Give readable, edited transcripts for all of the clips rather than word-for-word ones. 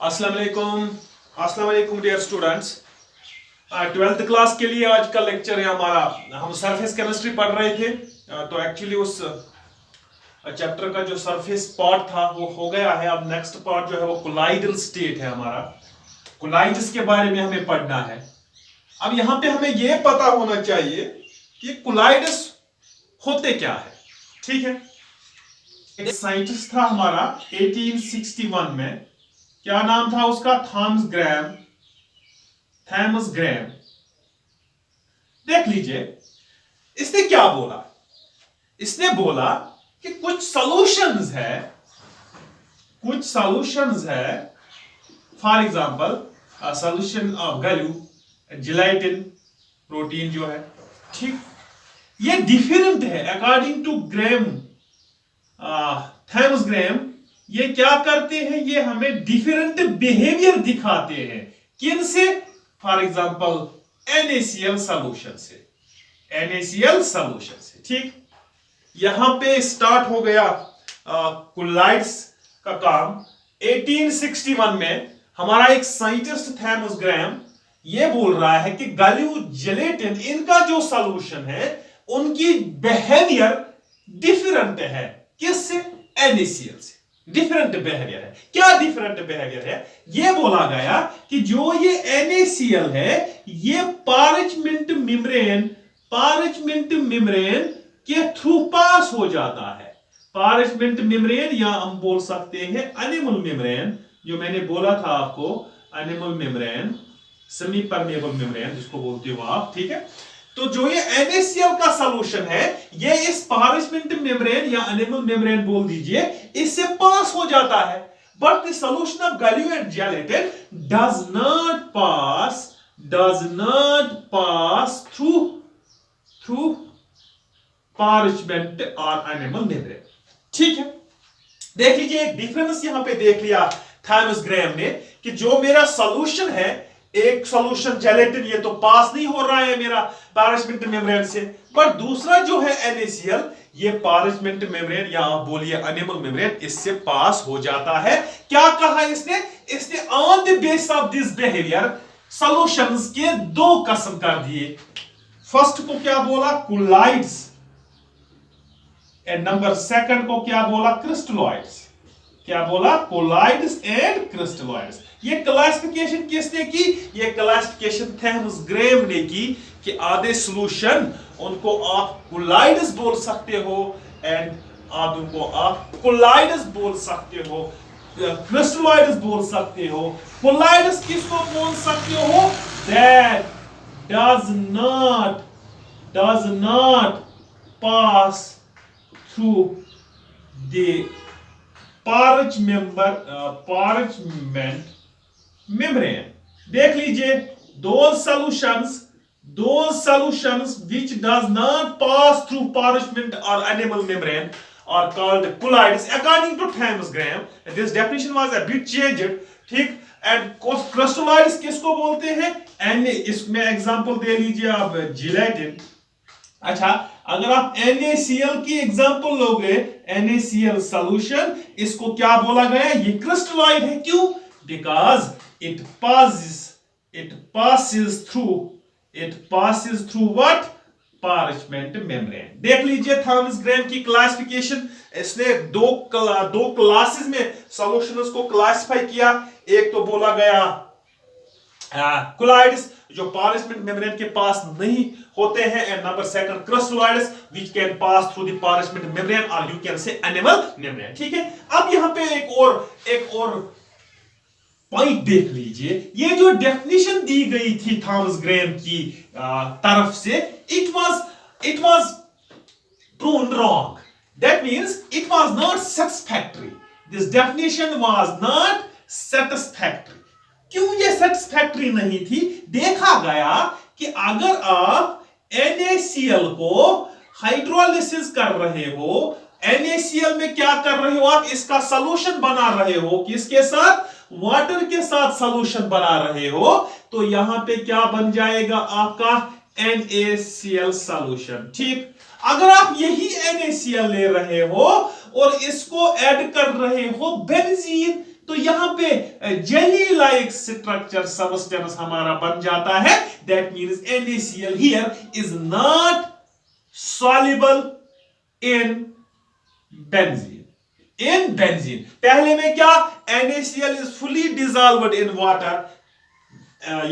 अस्सलाम वालेकुम dear students. 12th class के लिए आज का लेक्चर है हमारा। हम सरफेस केमिस्ट्री पढ़ रहे थे, तो एक्चुअली उस चैप्टर का जो सरफेस पार्ट था वो हो गया है। अब नेक्स्ट पार्ट जो है वो कोलाइडल स्टेट है हमारा। कोलाइड्स के बारे में हमें पढ़ना है। अब यहाँ पे हमें ये पता होना चाहिए कि कोलाइड्स होते क्या है। ठीक है, एक साइंटिस्ट था हमारा 1861 में, क्या नाम था उसका? Thomas Graham. देख लीजिए इसने क्या बोला। इसने बोला कि कुछ सॉल्यूशंस है, for example solution of glue gelatin protein जो है, ठीक, ये डिफरेंट है अकॉर्डिंग टू थॉमस ग्रैम। ये क्या करते हैं? ये हमें डिफरेंट बिहेवियर दिखाते हैं। किन से? फॉर एग्जांपल NaCl सॉल्यूशन से। ठीक, यहां पे स्टार्ट हो गया कोलाइड्स का काम। 1861 में हमारा एक साइंटिस्ट थॉमस ग्रैम ये बोल रहा है कि गैल्यू जिलेटिन इनका जो सॉल्यूशन है उनकी बिहेवियर डिफरेंट है। किससे? NaCl से डिफरेंट बिहेवियर है। क्या डिफरेंट बिहेवियर है? ये बोला गया कि जो ये NaCl है ये पार्चमेंट मेम्ब्रेन के थ्रू पास हो जाता है। पार्चमेंट मेम्ब्रेन या हम बोल सकते हैं एनिमल मेम्ब्रेन, जो मैंने बोला था आपको, animal membrane, semi permeable membrane जिसको बोलते हो आप। ठीक है, तो जो ये NaCl का सॉल्यूशन है ये इस पार्चमेंट मेम्ब्रेन या एनिमल मेम्ब्रेन बोल दीजिए, इससे पास हो जाता है। But the solution of glue and gelatin does not pass through parchment और एनिमल मेम्ब्रेन। ठीक है, देख लीजिए एक डिफरेंस यहां पे देख लिया थॉमस ग्रैम ने कि जो मेरा सॉल्यूशन है, एक सॉल्यूशन जिलेटिन ये तो पास नहीं हो रहा है मेरा पार्चमेंट मेम्ब्रेन से, पर दूसरा जो है NaCl ये पार्चमेंट मेम्ब्रेन या आप बोलिए एनिमल मेम्ब्रेन, इससे पास हो जाता है। क्या कहा इसने on the base of this behaviour solutions के दो किस्म कर दिए। फर्स्ट को क्या बोला? कोलाइड्स, एंड नंबर सेकंड को क्या बोला? क्रिस्टलॉइड्स। क्या बोला? Colloids and crystalloids. ये क्लासिफिकेशन किसने की? ये क्लासिफिकेशन थॉमस ग्रैम ने की कि आधे सॉल्यूशन उनको आप कोलाइड्स बोल सकते हो एंड आधों को आप कोलाइड्स बोल सकते हो, क्रिस्टलॉइड्स बोल सकते हो। कोलाइड्स किसको बोल सकते हो? That does not pass through the parchment membrane। देख लीजिए, those solutions which does not pass through parchment or animal membrane are called colloids according to Thomson Graham। This definition was a bit changed। ठीक, and crystalloids किसको बोलते हैं? इसमें example दे लीजिए आप, gelatin. अच्छा, अगर आप NaCl की एग्जांपल लोगे, NaCl सॉल्यूशन, इसको क्या बोला गया? ये क्रिस्टलॉइड है। क्यों? Because it passes through what? Parchment membrane. देख लीजिए थॉमस ग्रैम की क्लासिफिकेशन। इसने दो क्लासेस में सॉल्यूशंस को क्लासिफाई किया। एक तो बोला गया कोलाइड्स जो पार्चमेंट मेम्ब्रेन के पास नहीं होते हैं, and number second crystalloids which can pass through the parchment membrane और you can say animal membrane. ठीक है, अब यहां पे एक और पॉइंट देख लीजिए। ये जो डेफिनेशन दी गई थी थॉमस ग्रैम की तरफ से, it was proven wrong। That means it was not satisfactory। This definition was not satisfactory। क्यों ये satisfactory नहीं थी? देखा गया कि अगर आप NaCl को हाइड्रोलिसिस कर रहे हो, NaCl में क्या कर रहे हो आप? इसका सॉल्यूशन बना रहे हो। किसके साथ? वाटर के साथ सॉल्यूशन बना रहे हो, तो यहां पे क्या बन जाएगा आपका? NaCl solution. ठीक, अगर आप यही NaCl ले रहे हो और इसको ऐड कर रहे हो बेंजीन, तो यहां पे जेली लाइक स्ट्रक्चर सबस्टेंस हमारा बन जाता है। That means NaCl here is not soluble in benzene पहले में क्या, NaCl is fully dissolved in water,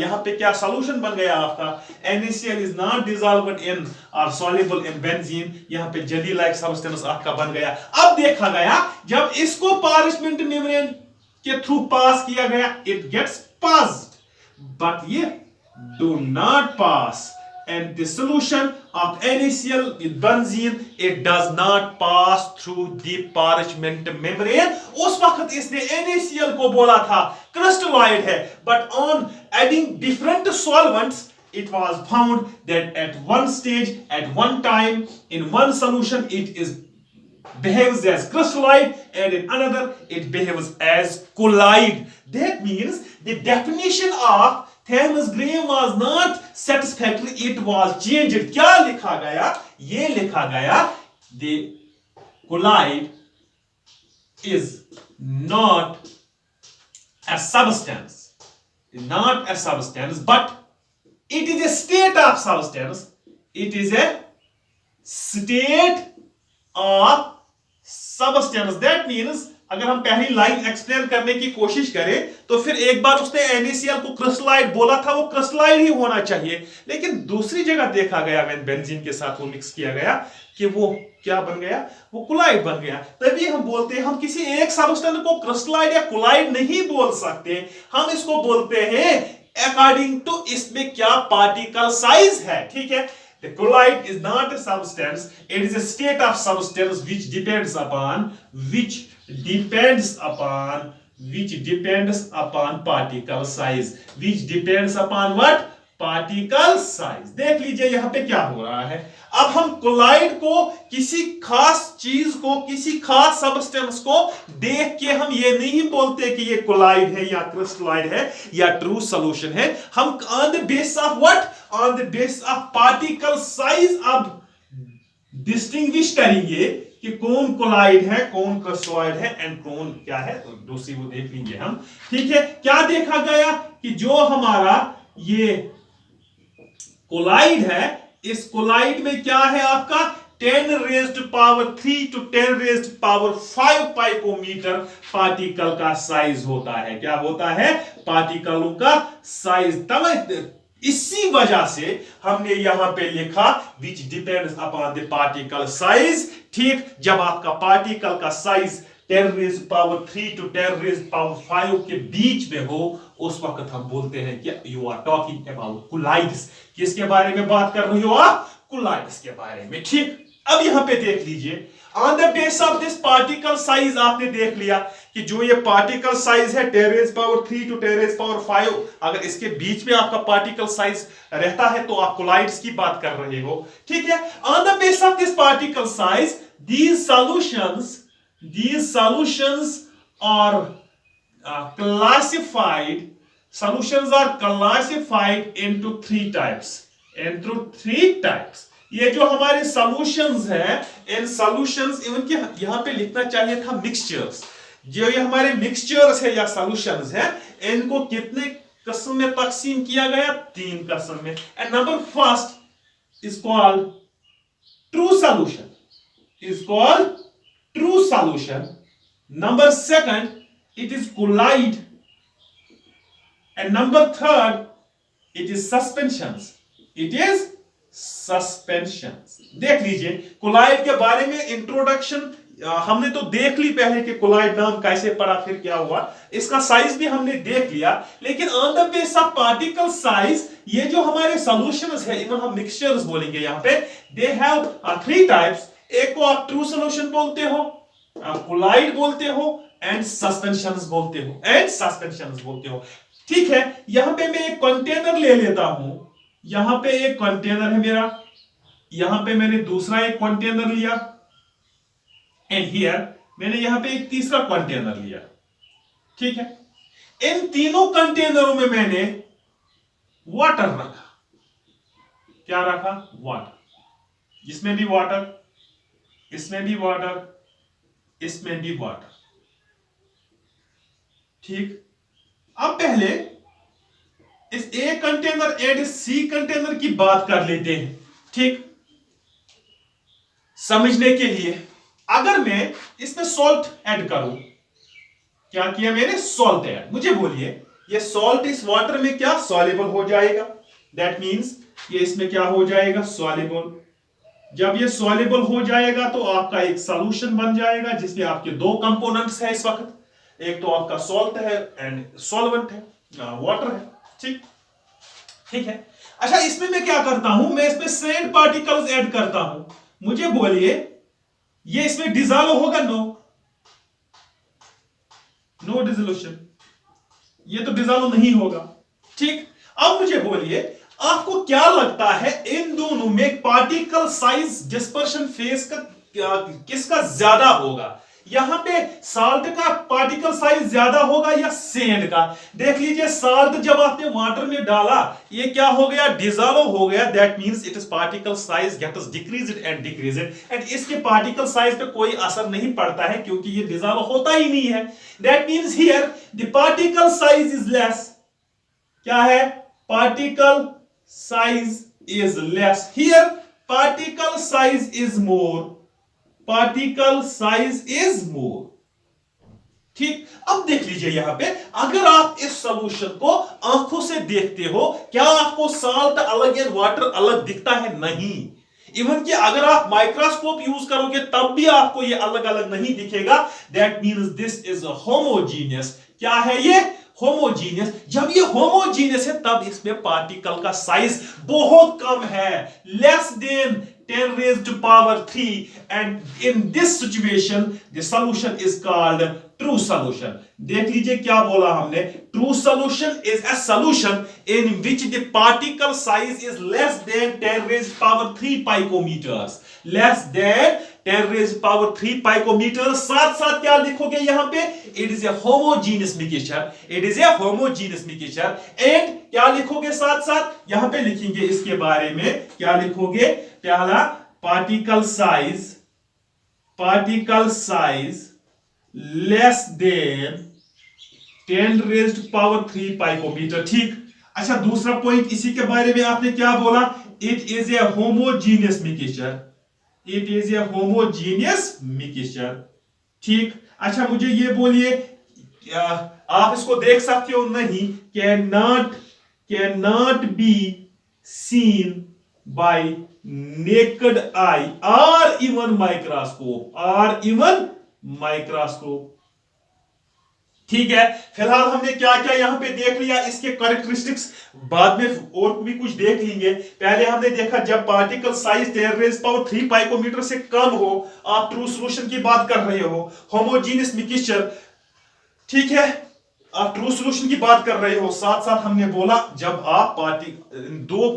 यहां पे क्या सॉल्यूशन बन गया आपका, NaCl is not dissolved in or soluble in benzene, यहां पे जेली लाइक सब्सटेंस आपका बन गया। अब देखा गया जब इसको पार्चमेंट मेम्ब्रेन के थ्रू पास किया गया, इट गेट्स पास्ड, बट ये do not pass and the solution of NaCl in benzene, it does not pass through the parchment membrane। उस वक्त इसने NaCl को बोला था crystalloid है, but on adding different solvents it was found that at one stage, at one time, in one solution it is behaves as crystalloid and in another it behaves as colloid। That means the definition of Thames Graham was not satisfactory, it was changed। क्या लिखा गया, ये लिखा गया the colloid is not a substance, but it is a state of substance, it is a state of substance। That means अगर हम पहली line explain करने की कोशिश करें तो फिर एक बार उसने NaCl को क्रिस्टलाइड बोला था, वो क्रिस्टलाइड ही होना चाहिए, लेकिन दूसरी जगह देखा गया व्हेन बेंजीन के साथ वो मिक्स किया गया कि वो क्या बन गया, वो कोलाइड बन गया। तभी हम बोलते हैं हम किसी एक सब्सटेंस को क्रिस्टलाइड या कोलाइड नहीं बोल सकते, हम इसको बोलते हैं अकॉर्डिंग टू इसमें क्या पार्टिकल साइज है। ठीक है, the colloid is not a substance, it is a state of substance which depends upon particle size, which depends upon what, particle size. देख लीजिए यहां पे क्या हो रहा है, अब हम कोलाइड को, किसी खास चीज को, किसी खास सब्सटेंस को देख के हम ये नहीं बोलते कि ये कोलाइड है या क्रिस्टलाइड है या ट्रू सॉल्यूशन है, हम on the base of what, on the base of particle size अब डिस्टिंग्विश करेंगे कि कौन कोलाइड है, कौन क्रिस्टलाइड है एंड कौन क्या है, तो दूसरी वो देख लेंगे हम। ठीक है, क्या देखा गया कि जो हमारा ये कोलाइड है, इस कोलाइड में क्या है आपका 10⁻³ to 10⁻5 पाइकोमीटर पार्टिकल का साइज होता है। क्या होता है, पार्टिकलों का साइज। तब इसी वजह से हमने यहां पे लिखा which depends upon the particle size। ठीक, जब आपका पार्टिकल का साइज 10⁻³ to 10⁻5 के बीच में हो, उस वक्त हम बोलते हैं कि you are talking about colloids. किसके बारे में बात कर रही हो आप, कोलाइड्स के बारे में। ठीक, अब यहां पे देख लीजिए on the base of this particle size आपने देख लिया कि जो ये पार्टिकल साइज है 10⁻³ to 10⁻5, अगर इसके बीच में आपका पार्टिकल साइज रहता है तो आप कोलाइड्स की बात कर रहे हो। ठीक है, on the base of this particle size these solutions are classified into three types। ये जो हमारे सॉल्यूशंस हैं, इन सॉल्यूशंस, इवन कि यहां पे लिखना चाहिए था मिक्सचर्स, जो ये हमारे मिक्सचर्स है या सॉल्यूशंस हैं, इनको कितने किस्म में तकसीम किया गया, 3 किस्म में। And number first is called true solution, number second it is colloid, and number third it is suspensions। देख लीजिए कोलाइड के बारे में इंट्रोडक्शन हमने तो देख ली पहले कि कोलाइड नाम कैसे पड़ा, फिर क्या हुआ, इसका साइज भी हमने देख लिया। लेकिन on the base of particle size ये जो हमारे सॉल्यूशंस है, इवन हम मिक्सचर्स बोलेंगे यहां पे, दे हैव 3 टाइप्स। एक को आप ट्रू सॉल्यूशन बोलते हो, आप कोलाइड बोलते हो एंड सस्पेंशंस बोलते हो। ठीक है, यहां पे मैं एक कंटेनर ले लेता हूं, यहां पे एक कंटेनर है मेरा, यहां पे मैंने दूसरा एक कंटेनर लिया, एंड हियर मैंने यहां पे एक तीसरा कंटेनर लिया। ठीक है, इन तीनों कंटेनरों में मैंने वाटर रखा। क्या रखा, वाटर। इसमें भी वाटर, इसमें भी वाटर, इसमें भी वाटर। ठीक, अब पहले इस A container and C container की बात कर लेते हैं। ठीक, समझने के लिए अगर मैं इसमें सॉल्ट ऐड करूं, क्या किया मैंने, सॉल्ट ऐड, मुझे बोलिए ये सॉल्ट इस वाटर में क्या सॉल्युबल हो जाएगा, दैट मींस ये इसमें क्या हो जाएगा, सॉल्युबल। जब ये सॉल्युबल हो जाएगा तो आपका एक सॉल्यूशन बन जाएगा जिसमें आपके दो कंपोनेंट्स है इस वक्त, एक तो आपका सॉल्ट है एंड सॉल्वेंट है, वाटर है। ठीक, ठीक है। अच्छा, इसमें मैं क्या करता हूं, मैं इसमें सैंड पार्टिकल्स ऐड करता हूं, मुझे बोलिए ये इसमें डिसॉल्व होगा, नो डिसोल्यूशन, ये तो डिसॉल्व नहीं होगा। ठीक, अब मुझे बोलिए आपको क्या लगता है इन दोनों में पार्टिकल साइज डिस्पर्शन फेज का किसका ज्यादा होगा, यहां पे साल्ट का पार्टिकल साइज ज्यादा होगा या सैंड का। देख लीजिए साल्ट जब आपने वाटर में डाला ये क्या हो गया, डिसॉल्व हो गया, that means it is particle size gets decreased and decreased, and इसके पार्टिकल साइज पे कोई असर नहीं पड़ता है क्योंकि ये डिसॉल्व होता ही नहीं है। That means here the particle size is less, क्या है, particle size is less, here particle size is more, particle size is more। ठीक, अब देख लीजिए यहां पे अगर आप इस सॉल्यूशन को आंखों से देखते हो, क्या आपको साल्ट अलग या वाटर अलग दिखता है, नहीं। इवन कि अगर आप माइक्रोस्कोप यूज करोगे तब भी आपको ये अलग अलग नहीं दिखेगा, that means this is homogeneous. क्या है ये, होमोजीनियस। जब ये होमोजीनियस है तब इसमें पार्टिकल का साइज बहुत कम है, less than 10 raised to power 3, and in this situation the solution is called true solution। देख लीजिए क्या बोला हमने, true solution is a solution in which the particle size is less than 10 raised to power 3 picometers, less than 10 raised to power 3 picometers। साथ साथ क्या लिखोगे यहां पे, it is a homogeneous mixture, it is a homogeneous mixture, and क्या लिखोगे साथ साथ, यहां पे लिखेंगे इसके बारे में, क्या लिखोगे, पहला particle size less than 10 raised to power 3 picometer। ठीक, अच्छा दूसरा पॉइंट इसी के बारे में आपने क्या बोला, it is a homogeneous mixture, it is a homogeneous mixture. ठीक, अच्छा मुझे ये बोलिए आप इसको देख सकते हो नहीं, can be seen bye naked eye और इवन माइक्रोस्कोप, ठीक है। फिलहाल हमने क्या क्या यहां पे देख लिया, इसके कैरेक्टरिस्टिक्स बाद में और भी कुछ देख लेंगे। पहले हमने देखा जब particle size 10 raised to power 3 पाइकोमीटर से कम हो, आप ट्रू सॉल्यूशन की बात कर रहे हो, होमोजीनियस मिक्सचर, ठीक है, आप ट्रू सॉल्यूशन की बात कर रहे हो। साथ साथ हमने बोला जब आप दो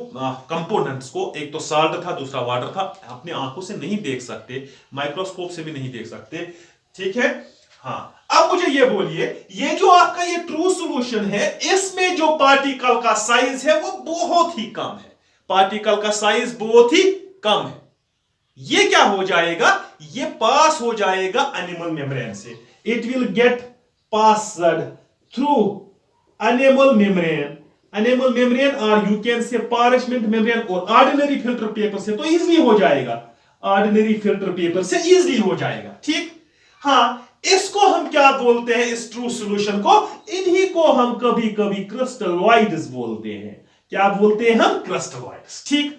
कंपोनेंट्स को, एक तो साल्ट था दूसरा वाटर था, अपने आंखों से नहीं देख सकते, माइक्रोस्कोप से भी नहीं देख सकते, ठीक है। हाँ, अब मुझे ये बोलिए ये जो आपका ये ट्रू सॉल्यूशन है इसमें जो पार्टिकल का साइज है वो बहुत ही कम है, पार्टिकल का साइज बहुत ही कम है, ये क्या हो जाएगा, ये पास हो जाएगा एनिमल मेम्ब्रेन से, it will get passed through animal membrane और you can say parchment membrane और ऑर्डिनरी फिल्टर पेपर से तो इजीली हो जाएगा, ऑर्डिनरी फिल्टर पेपर से इजीली हो जाएगा। ठीक, हाँ, इसको हम क्या बोलते हैं, इस ट्रू सॉल्यूशन को, इन्हीं को हम कभी कभी क्रिस्टलॉइड्स बोलते हैं। क्या बोलते हैं हम, क्रिस्टलॉइड्स। ठीक,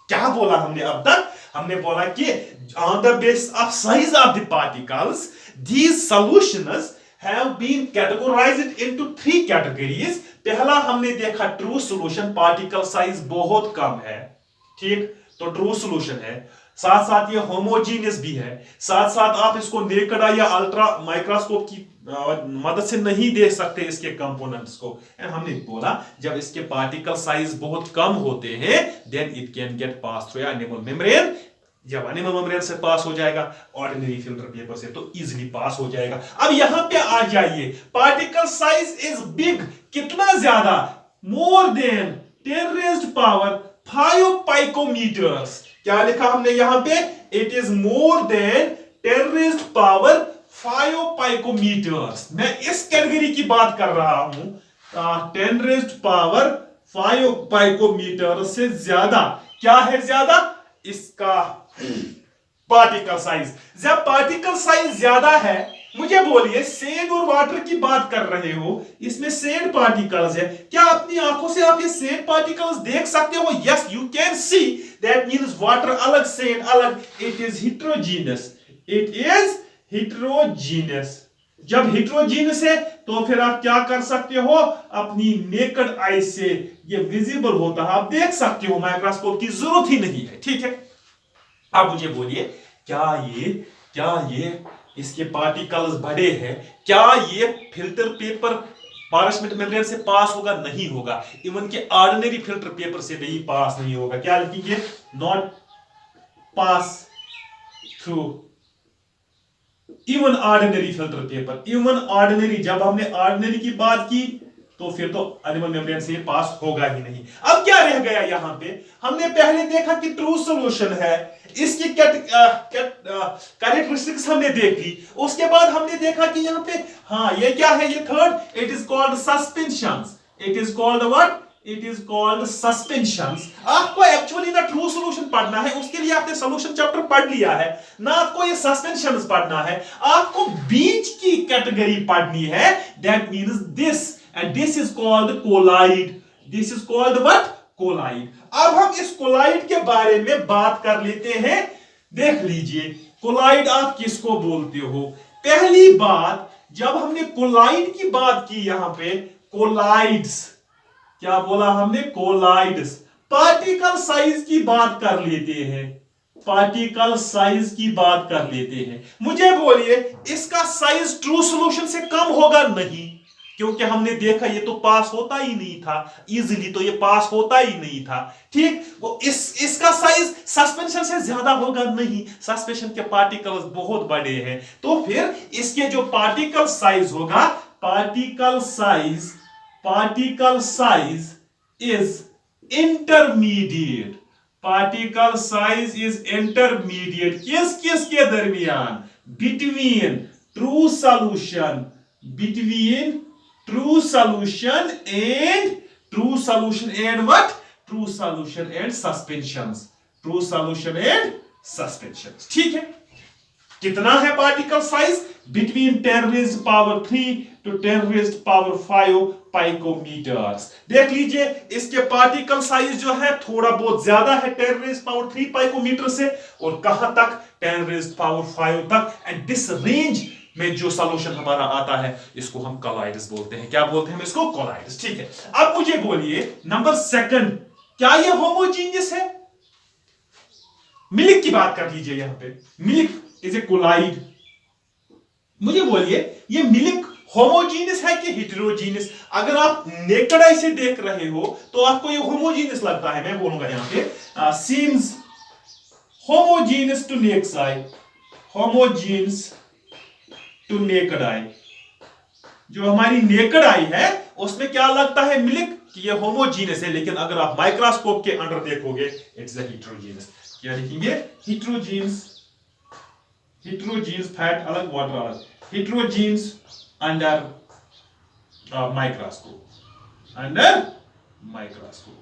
क्या बोला हमने अब तक, हमने बोला कि on the base of size of the particles these solutions have been categorized into 3 categories। पहला हमने देखा ट्रू सॉल्यूशन, पार्टिकल साइज बहुत कम है, ठीक, तो ट्रू सॉल्यूशन है। साथ साथ ये होमोजीनियस भी है, साथ साथ आप इसको नेकेड आई या अल्ट्रा माइक्रोस्कोप की मदद से नहीं देख सकते इसके कंपोनेंट्स को। एंड हमने बोला जब इसके पार्टिकल साइज बहुत कम होते हैं then it can get pass through animal membrane, जब एनिमल मेम्ब्रेन से पास हो जाएगा ऑर्डिनरी फिल्टर पेपर से तो इजीली पास हो जाएगा। अब यहां पे आ जाइए, पार्टिकल साइज इज बिग, कितना ज्यादा, more than 10 raised to power 5 picometers। क्या लिखा हमने यहां पे, it is more than 10 raised to power 5 पाइकोमीटर्स, मैं इस कैटेगरी की बात कर रहा हूं, 10 रेज़्ड पावर 5 पाइकोमीटर से ज्यादा, क्या है ज्यादा, इसका पार्टिकल साइज। जब पार्टिकल साइज ज्यादा है, मुझे बोलिए सैंड और वाटर की बात कर रहे हो, इसमें सैंड पार्टिकल्स है, क्या अपनी आंखों से आप ये सैंड पार्टिकल्स देख सकते हो? Yes, you can see, that means water अलग, सैंड अलग, it is heterogeneous, it is heterogeneous. जब हिट्रोजीनस है तो फिर आप क्या कर सकते हो, अपनी नेकेड आई से ये विजिबल होता है, आप देख सकते हो, माइक्रोस्कोप की जरूरत ही नहीं है, ठीक है। अब मुझे बोलिए, क्या ये इसके पार्टिकल्स बड़े हैं, क्या ये फिल्टर पेपर पारचमेंट मेम्ब्रेन से पास होगा? नहीं होगा, इवन के ऑर्डिनरी फिल्टर पेपर से नहीं पास नहीं होगा। क्या लिखेंगे? Not pass through even ordinary filter paper. Even ordinary, जब हमने ऑर्डिनरी की बात की तो फिर तो एनिमल मेम्ब्रेन से पास होगा ही नहीं। अब क्या रह गया यहां पे? हमने पहले देखा कि ट्रू सॉल्यूशन है, इसकी कैरेक्टरिस्टिक्स हमने देख ली, उसके बाद हमने देखा कि यहां पे हाँ ये क्या है, ये third, it is called suspensions, it is called what, it is called suspensions. आपको एक्चुअली ना ट्रू सॉल्यूशन पढ़ना है, उसके लिए आपने सॉल्यूशन चैप्टर पढ़ लिया है ना, आपको ये सस्पेंशंस पढ़ना है, आपको बीच की कैटेगरी पढ़नी है, that means this, and this is called colloid, this is called what, colloid। अब हम इस colloid के बारे में बात कर लेते हैं। देख लीजिए colloid आप किसको बोलते हो? पहली बात, जब हमने colloid की बात की, यहां पे colloids, क्या बोला हमने? colloids। पार्टिकल साइज की बात कर लेते हैं, पार्टिकल साइज की बात कर लेते हैं। मुझे बोलिए, इसका साइज ट्रू सॉल्यूशन से कम होगा? नहीं, क्योंकि हमने देखा ये तो पास होता ही नहीं था, इजीली तो ये पास होता ही नहीं था, ठीक। वो इसका साइज सस्पेंशन से ज्यादा होगा? नहीं, सस्पेंशन के पार्टिकल्स बहुत बड़े हैं, तो फिर इसके जो पार्टिकल साइज होगा, particle size is intermediate, particle size is intermediate किस के दरमियान? Between true solution, between true solution and what? True solution and suspensions, true solution and suspensions, ठीक है। कितना है particle size? Between 10 raised power 3 to 10 raised power 5 पाइकोमीटर्स। देख लीजिए, इसके पार्टिकल साइज जो है थोड़ा बहुत ज्यादा है 10 रेज़्ड पावर 3 पाइकोमीटर से, और कहां तक? 10 रेज़्ड पावर 5 तक। एंड दिस रेंज में जो सॉल्यूशन हमारा आता है, इसको हम कोलाइड्स बोलते हैं। क्या बोलते हैं हम इसको? कोलाइड्स, ठीक है। अब मुझे बोलिए, नंबर सेकंड, क्या ये होमोजीनियस है? मिल्क की बात कर लीजिए, यहां पे मिल्क इज ए कोलाइड। मुझे बोलिए, ये मिल्क होमोजीनियस है कि हेटेरोजीनियस? अगर आप नेकेड आई से देख रहे हो तो आपको ये होमोजीनियस लगता है। मैं बोलूंगा यहां पे seems homogeneous to naked eye, homogeneous to naked eye. जो हमारी नेकेड आई है उसमें क्या लगता है मिल्क कि ये होमोजीनियस है, लेकिन अगर आप माइक्रोस्कोप के अंडर देखोगे इट्स अ हेटेरोजीनियस। क्या लिखेंगे? हेटेरोजीनियस, हेटेरोजीनियस, फैट अलग वाटर अलग, heterogeneous under microscope, under microscope.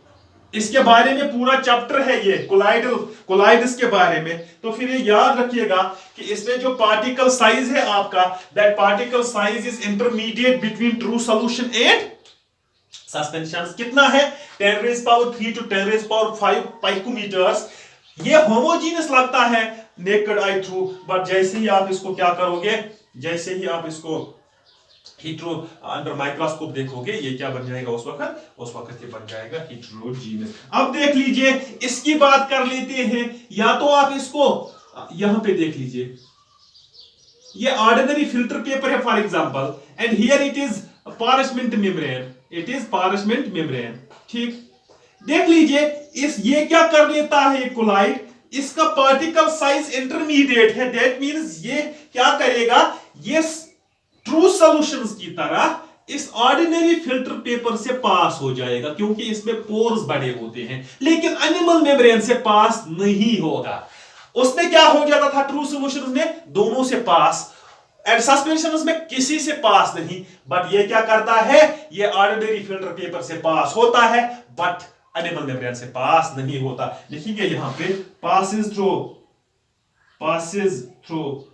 इसके बारे में पूरा चैप्टर है ये कोलाइड्स के बारे में। तो फिर ये याद रखिएगा कि इसमें जो पार्टिकल साइज है आपका, that particle size is intermediate between true solution and suspension. कितना है? 10 raised power 3 to 10 raised power 5 पाइकोमीटर्स। ये होमोजीनियस लगता है नेकेड आई थ्रू, बट जैसे ही आप इसको क्या करोगे, जैसे ही आप इसको हीट्रो अंडर माइक्रोस्कोप देखोगे, ये क्या बन जाएगा? उस वक्त ये बन जाएगा हेटेरोजीनियस। अब देख लीजिए, इसकी बात कर लेते हैं। या तो आप इसको यहां पे देख लीजिए, ये ऑर्डिनरी फिल्टर पेपर है for example, and here it is parchment membrane, it is parchment membrane, ठीक। देख लीजिए, ये क्या कर लेता है ये कोलाइड, इसका पार्टिकल साइज इंटरमीडिएट है, दैट मींस ये क्या करेगा, ये ट्रू सॉल्यूशंस की तरह इस ऑर्डिनरी फिल्टर पेपर से पास हो जाएगा, क्योंकि इसमें पोर्स बड़े होते हैं, लेकिन एनिमल मेम्ब्रेन से पास नहीं होगा। उसमें क्या हो जाता था ट्रू सॉल्यूशंस में? दोनों से पास। एंड सस्पेंशन में किसी से पास नहीं, बट ये क्या करता है, ये ऑर्डिनरी फिल्टर पेपर से पास होता है, बट एनिमल मेम्ब्रेन से पास नहीं होता। लिखेंगे यहां पे passes through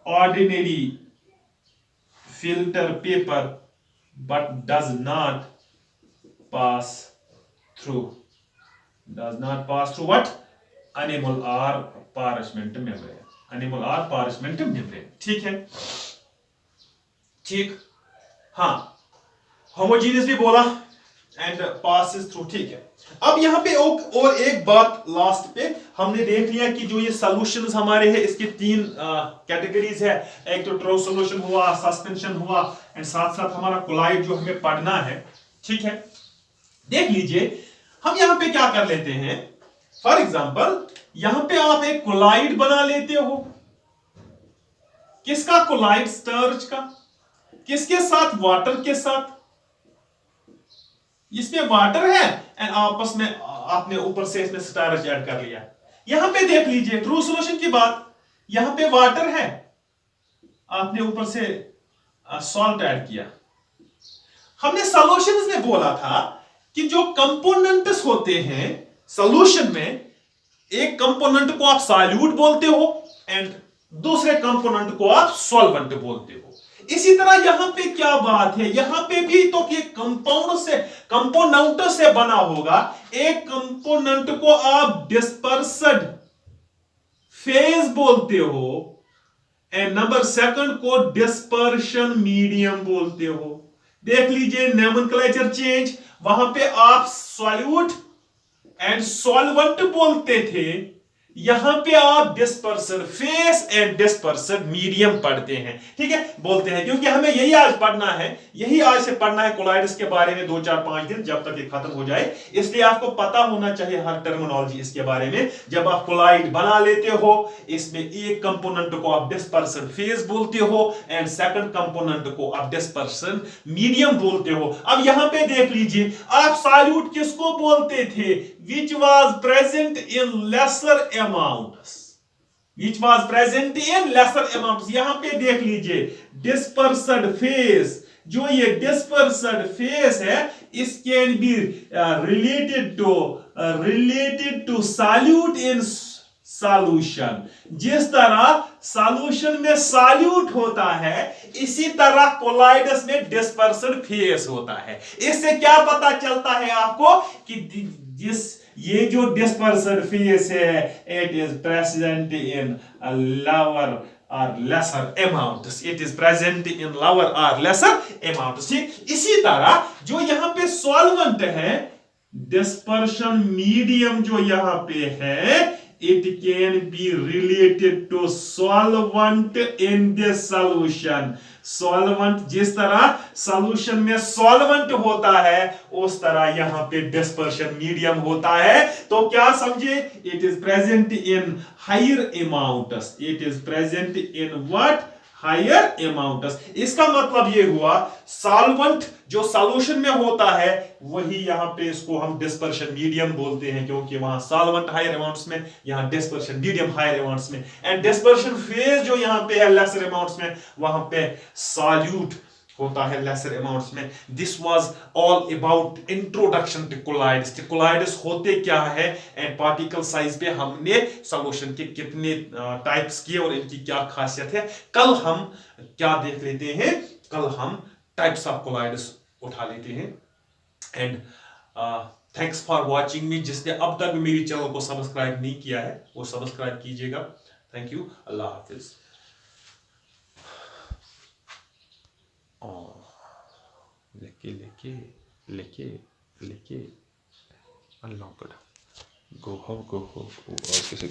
ordinary filter paper but does not pass through what, animal or parchment membrane। ठीक है, ठीक, हाँ, होमोजीनियस भी बोला एंड पासेस थ्रू। ठीक है, अब यहां पे और एक बात लास्ट पे हमने देख लिया कि जो ये सॉल्यूशंस हमारे हैं इसके तीन कैटेगरीज है, एक तो ट्रू सॉल्यूशन हुआ, सस्पेंशन हुआ, एंड साथ साथ हमारा कोलाइड जो हमें पढ़ना है। ठीक है, देख लीजिए हम यहां पे क्या कर लेते हैं, फॉर एग्जांपल यहां पे आप एक कोलाइड बना लेते हो, किसका कोलाइड, स्टर्च का, किसके साथ, वाटर के साथ, इसमें वाटर है एंड आपस में आपने ऊपर से इसमें स्टार्च ऐड कर लिया। यहां पे देख लीजिए ट्रू सॉल्यूशन की बात, यहां पे वाटर है, आपने ऊपर से सॉल्ट ऐड किया। हमने सॉल्यूशंस में बोला था कि जो कंपोनेंट्स होते हैं सॉल्यूशन में, एक कंपोनेंट को आप सॉल्यूट बोलते हो एंड दूसरे कंपोनेंट को आप सॉल्वेंट बोलते हो। इसी तरह यहां पे क्या बात है, यहां पे भी तो ये कंपोनेंट से बना होगा। एक कंपोनेंट को आप डिस्पर्स्ड फेज बोलते हो एंड नंबर सेकंड को डिस्पर्शन मीडियम बोलते हो। देख लीजिए नोमेनक्लेचर चेंज, वहां पे आप सॉल्यूट एंड सॉल्वेंट बोलते थे, यहां पे आप dispersion face and dispersion medium पढ़ते हैं। ठीक है, बोलते हैं क्योंकि हमें यही आज पढ़ना है, यही आज से पढ़ना है कोलाइड्स के बारे में 2 4 5 दिन, जब तक ये खत्म हो जाए। इसलिए आपको पता होना चाहिए हर टर्मिनोलॉजी इसके बारे में। जब आप कोलाइड बना लेते हो, इसमें एक कंपोनेंट को आप डिस्पर्सन फेज बोलते हो एंड सेकंड कंपोनेंट को आप डिस्पर्सन मीडियम बोलते हो। अब यहां पे देख लीजिए, आप सॉल्यूट किसको बोलते थे, which was present in lesser amounts, यहां पे देख लीजिए डिस्पर्स्ड फेस, जो ये डिस्पर्स्ड फेस है, इस can be related to solute in solution. जिस तरह सॉल्यूशन में सॉल्यूट होता है, इसी तरह कोलाइडस में डिस्पर्स्ड फेस होता है। इससे क्या पता चलता है आपको कि ये जो डिस्पर्स्ड फेस है, it is present in lower or lesser amounts, it is present in lower or lesser amounts। इसी तरह जो यहां पे सॉल्वेंट है, डिस्पर्शन मीडियम जो यहां पे है, it can be related to solvent in the solution। Solvent, जिस तरह सॉल्यूशन में सॉल्वेंट होता है, उस तरह यहां पे डिस्पर्शन मीडियम होता है। तो क्या समझे, it is present in higher amounts, it is present in what, higher amounts. इसका मतलब ये हुआ सॉल्वेंट जो सॉल्यूशन में होता है, वही यहां पे इसको हम डिस्पर्शन मीडियम बोलते हैं, क्योंकि वहां सॉल्वेंट हायर अमाउंट्स में, यहां डिस्पर्शन मीडियम हायर अमाउंट्स में, एंड डिस्पर्शन फेज जो यहां पे है लेसर अमाउंट्स में, वहां पे सॉल्यूट होता है लेसर अमाउंट्स में। This was all about introduction to colloids. Colloids होते क्या है एंड पार्टिकल साइज पे हमने सॉल्यूशन के कितने टाइप्स किए और इनकी क्या खासियत है। कल हम क्या देख लेते हैं, कल हम टाइप्स ऑफ कोलाइड्स उठा लेते हैं। एंड थैंक्स फॉर वॉचिंग मी। जिसने अब तक मेरी चैनल को सब्सक्राइब नहीं किया है, वो सब्सक्राइब कीजिएगा। थैंक यू, अल्लाह हाफिज। लेके अनलॉक्ड गो हो और किसी